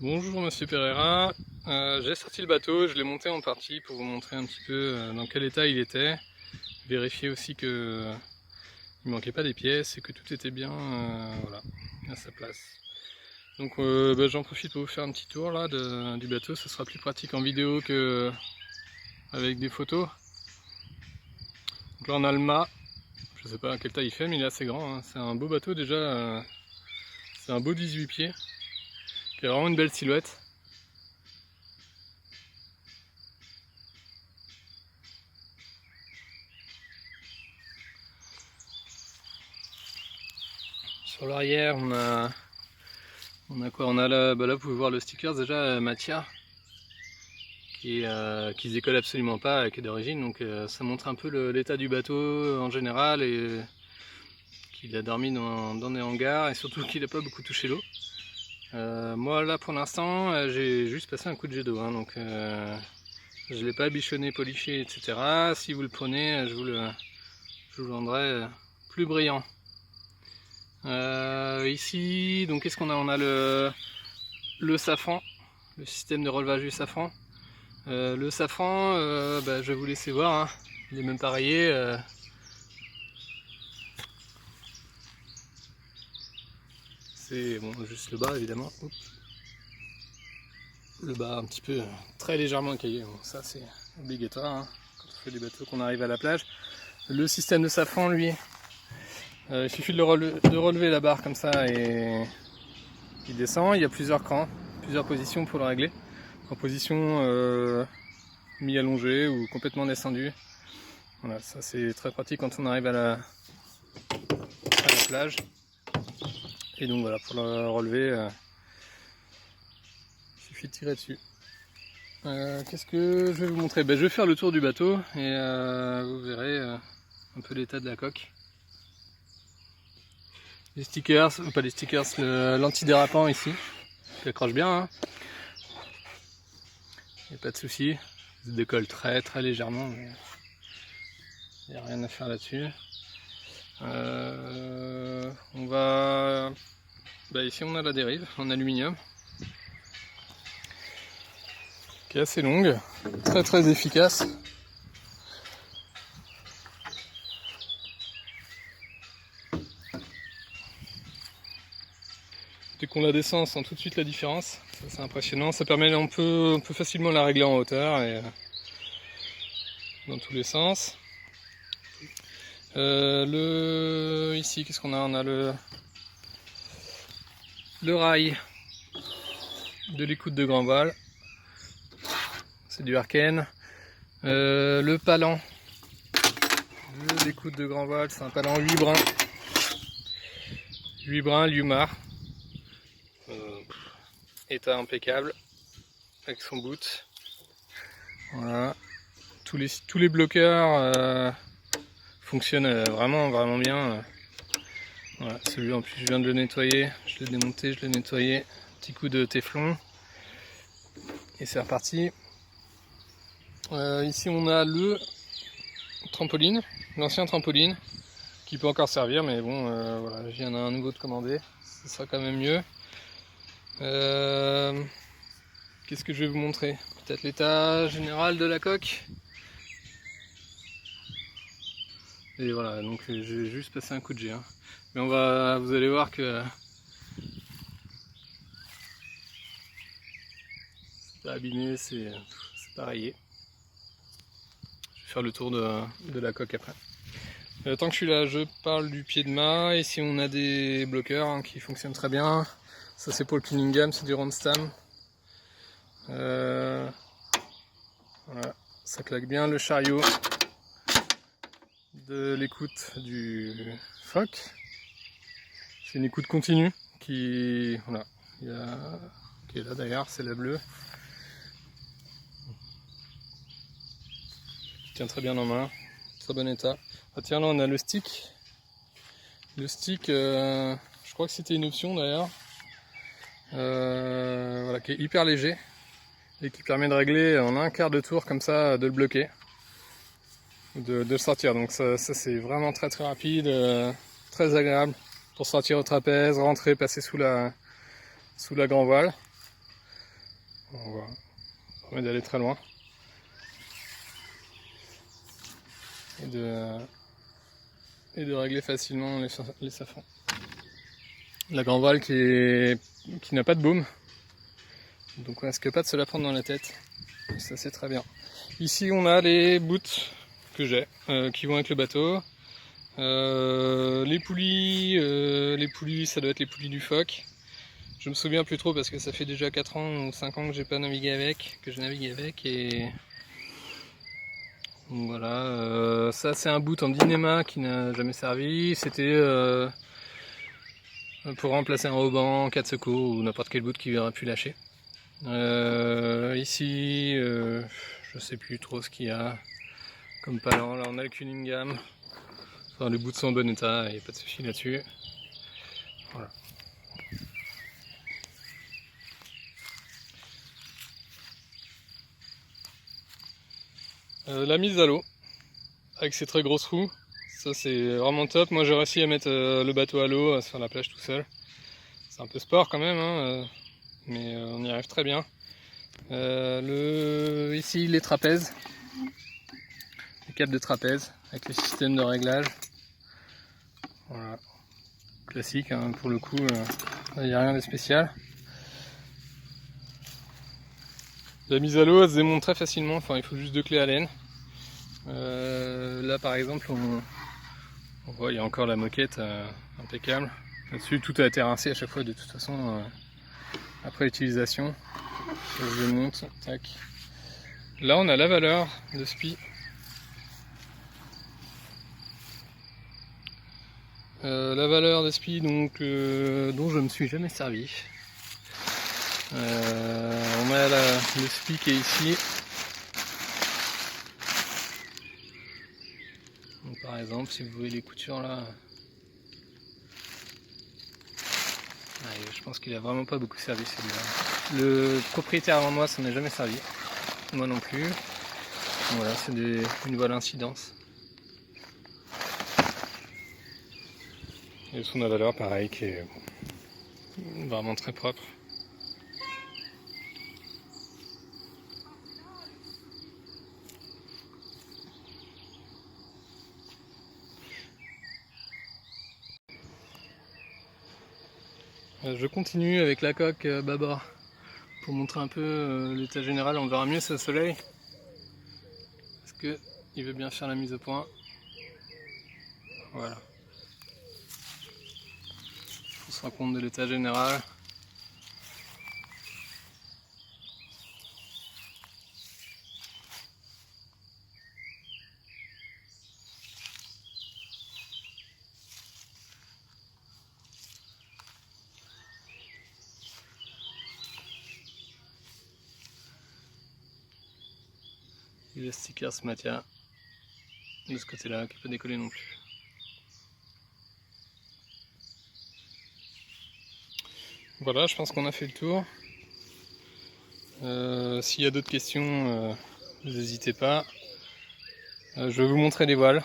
Bonjour Monsieur Pereira, j'ai sorti le bateau, je l'ai monté en partie pour vous montrer un petit peu dans quel état il était, vérifier aussi que il manquait pas des pièces et que tout était bien voilà, à sa place. Donc j'en profite pour vous faire un petit tour là du bateau, ce sera plus pratique en vidéo que avec des photos. Donc là on a le mât, je sais pas quelle taille il fait mais il est assez grand, hein. C'est un beau bateau déjà, c'est un beau 18 pieds, qui a vraiment une belle silhouette. Sur l'arrière, on a quoi? On a là, là, vous pouvez voir le sticker déjà Matia qui se décolle absolument pas, qui est d'origine, donc ça montre un peu l'état du bateau en général et qu'il a dormi dans des hangars et surtout qu'il n'a pas beaucoup touché l'eau. Moi là pour l'instant j'ai juste passé un coup de jet d'eau, hein, donc je ne l'ai pas bichonné, poliché, etc. Si vous le prenez, je vous le vendrai plus brillant. Ici, donc qu'est-ce qu'on a? On a le safran, le système de relevage du safran. Le safran, je vais vous laisser voir, hein. Il est même pas rayé. C'est bon, juste le bas évidemment. Oups. Le bas un petit peu très légèrement écaillé, bon, ça c'est obligatoire hein, quand on fait des bateaux qu'on arrive à la plage. Le système de safran, lui, il suffit de relever la barre comme ça et il descend. Il y a plusieurs crans, plusieurs positions pour le régler. En position mi-allongé ou complètement descendu. Voilà, ça c'est très pratique quand on arrive à la plage. Et donc voilà, pour le relever, il suffit de tirer dessus. Qu'est-ce que je vais vous montrer? Je vais faire le tour du bateau et vous verrez un peu l'état de la coque. Les stickers, ou pas les stickers, l'antidérapant ici, qui accroche bien. Hein. Il n'y a pas de souci, il se décolle très légèrement, mais il n'y a rien à faire là-dessus. On va... ici on a la dérive en aluminium, qui est assez longue, très efficace. Dès qu'on la descend, on sent tout de suite la différence. C'est impressionnant. Ça permet, on peut facilement la régler en hauteur et dans tous les sens. Ici, qu'est-ce qu'on a? On a le rail de l'écoute de grand voile. C'est du Arken. Le palan de l'écoute de grand voile, c'est un palan 8 brins. 8 brins, Liumar. État impeccable avec son boot. Voilà. Tous les bloqueurs fonctionnent vraiment bien. Voilà. Celui en plus je viens de le nettoyer, je l'ai démonté, je l'ai nettoyé. Petit coup de téflon et c'est reparti. Ici on a le trampoline, l'ancien trampoline qui peut encore servir, mais bon voilà, je viens d'un nouveau de commander, ce sera quand même mieux. Qu'est-ce que je vais vous montrer? Peut-être l'état général de la coque. Et voilà, donc j'ai juste passé un coup de jet. Hein. Mais vous allez voir que c'est pas abîmé, c'est pas rayé. Je vais faire le tour de la coque après. Tant que je suis là, je parle du pied de mât. Ici on a des bloqueurs hein, qui fonctionnent très bien. Ça c'est pour le Cunningham, c'est du Ronstam. Voilà, ça claque bien. Le chariot de l'écoute du phoque. C'est une écoute continue qui, voilà, qui est là d'ailleurs, c'est la bleue. Qui tient très bien en main, très bon état. Ah tiens, là on a le stick. Le stick, je crois que c'était une option d'ailleurs. Voilà, qui est hyper léger et qui permet de régler en un quart de tour comme ça, de le bloquer, de le sortir. Donc ça c'est vraiment très rapide, très agréable pour sortir au trapèze, rentrer, passer sous la grand voile. On voit. Ça permet d'aller très loin. Et de régler facilement les safrans. La grand voile qui n'a pas de baume. Donc on risque pas de se la prendre dans la tête. Ça c'est très bien. Ici on a les boots que j'ai, qui vont avec le bateau. Les poulies, ça doit être les poulies du phoque. Je me souviens plus trop parce que ça fait déjà 4 ans ou 5 ans que j'ai pas navigué avec, que je navigue avec, et donc voilà. Ça c'est un boot en Dynéma qui n'a jamais servi. C'était pour remplacer un haubans en cas de secours ou n'importe quel boot qui aurait pu lâcher. Ici, je sais plus trop ce qu'il y a comme palan. Là on a le Cunningham. Enfin, les boots sont en bon état, il n'y a pas de souci là-dessus. Voilà. La mise à l'eau, avec ses très grosses roues, ça c'est vraiment top. Moi j'ai réussi à mettre le bateau à l'eau, à se faire la plage tout seul. C'est un peu sport quand même, hein, mais on y arrive très bien. Ici les trapèzes, les câbles de trapèze, avec les systèmes de réglage. Voilà. Classique, hein, pour le coup, il n'y a rien de spécial. La mise à l'eau elle se démonte très facilement, enfin il faut juste 2 clés à laine. Là par exemple on voit il y a encore la moquette impeccable. Là-dessus tout a été rincé à chaque fois de toute façon après l'utilisation. Je démonte, tac. Là on a la valeur de spi. La valeur de spi donc, dont je ne me suis jamais servi. On a le spi qui est ici. Donc, par exemple, si vous voyez les coutures là, je pense qu'il a vraiment pas beaucoup servi celui-là. Le propriétaire avant moi s'en est jamais servi, moi non plus. Donc, voilà, c'est une voile incidence. Et son valeur pareil qui est vraiment très propre. Je continue avec la coque bâbord pour montrer un peu l'état général. On verra mieux ce soleil parce que il veut bien faire la mise au point. Voilà. On se rend compte de l'état général. Et le sticker se maintient de ce côté-là, qui peut décoller non plus. Voilà, je pense qu'on a fait le tour. S'il y a d'autres questions, n'hésitez pas. Je vais vous montrer les voiles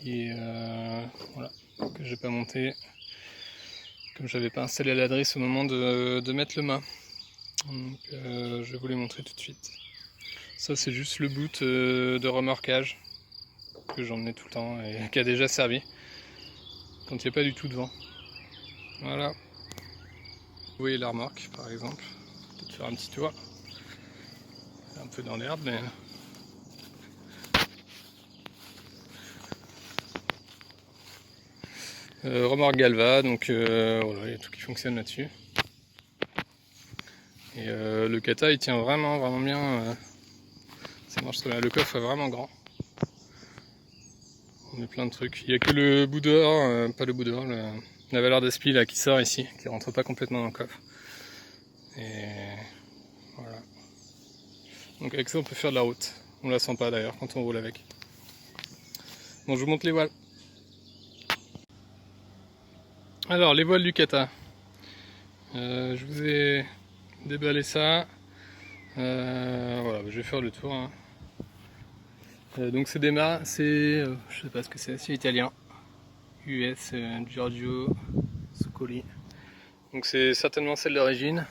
voilà, que j'ai pas monté, comme j'avais pas installé la drisse au moment de mettre le mât. Donc, je vais vous les montrer tout de suite. Ça c'est juste le boot de remorquage que j'emmenais tout le temps et qui a déjà servi quand il n'y a pas du tout de vent. Voilà. Vous voyez la remorque par exemple, peut-être faire un petit tour. Un peu dans l'herbe mais... remorque Galva, donc voilà, il y a tout qui fonctionne là-dessus. Et le kata il tient vraiment bien. Ça marche très bien. Le coffre est vraiment grand. On met plein de trucs. Il n'y a que le bout dehors, pas le bout dehors, la valeur d'aspi là qui sort ici, qui rentre pas complètement dans le coffre. Et voilà. Donc avec ça on peut faire de la route. On la sent pas d'ailleurs quand on roule avec. Bon, je vous montre les voiles. Alors les voiles du kata. Je vous ai déballé ça. Voilà, je vais faire le tour. Hein. Donc c'est des mâts, je sais pas ce que c'est italien. US Giorgio Succoli. Donc c'est certainement celle d'origine.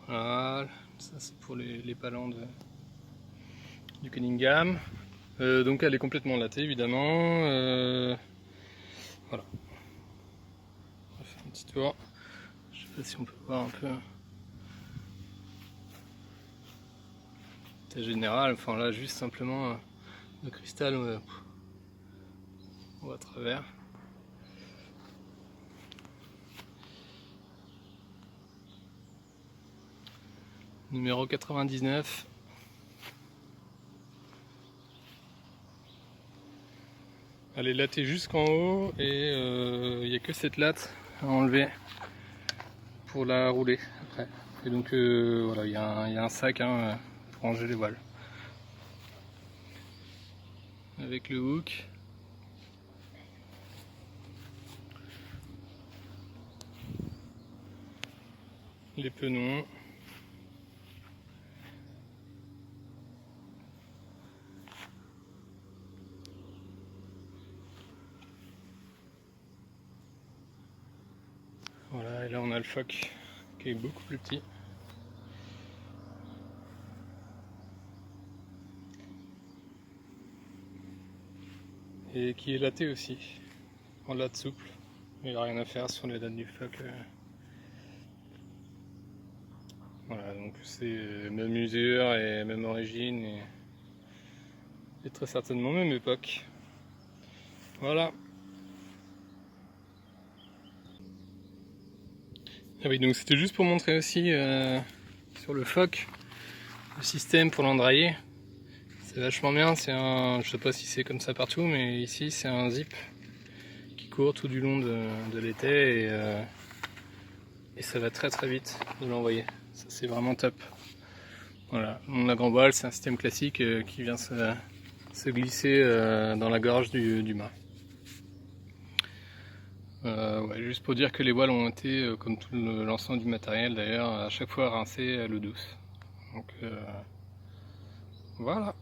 Voilà, ça c'est pour les palans du Cunningham. Donc elle est complètement lattée évidemment. Voilà. On va faire un petit tour. Je sais pas si on peut voir un peu. C'est général, enfin là juste simplement le cristal on voit à travers. Numéro 99. Elle est lattée jusqu'en haut et il n'y a que cette latte à enlever pour la rouler après. Et donc voilà, il y a un sac pour ranger les voiles. Avec le hook. Les penons. Voilà, et là on a le phoque qui est beaucoup plus petit. Et qui est latté aussi, en latte souple. Il n'y a rien à faire sur les lattes du phoque. Voilà, donc c'est même usure et même origine et très certainement même époque. Voilà. Ah oui, donc c'était juste pour montrer aussi sur le phoque le système pour l'endrailler. C'est vachement bien, je sais pas si c'est comme ça partout, mais ici c'est un zip qui court tout du long de l'été et ça va très très vite de l'envoyer. Ça c'est vraiment top. Voilà, la grand voile c'est un système classique qui vient se glisser dans la gorge du mât. Ouais, juste pour dire que les voiles ont été, comme tout l'ensemble du matériel d'ailleurs, à chaque fois rincées à l'eau douce. Donc voilà.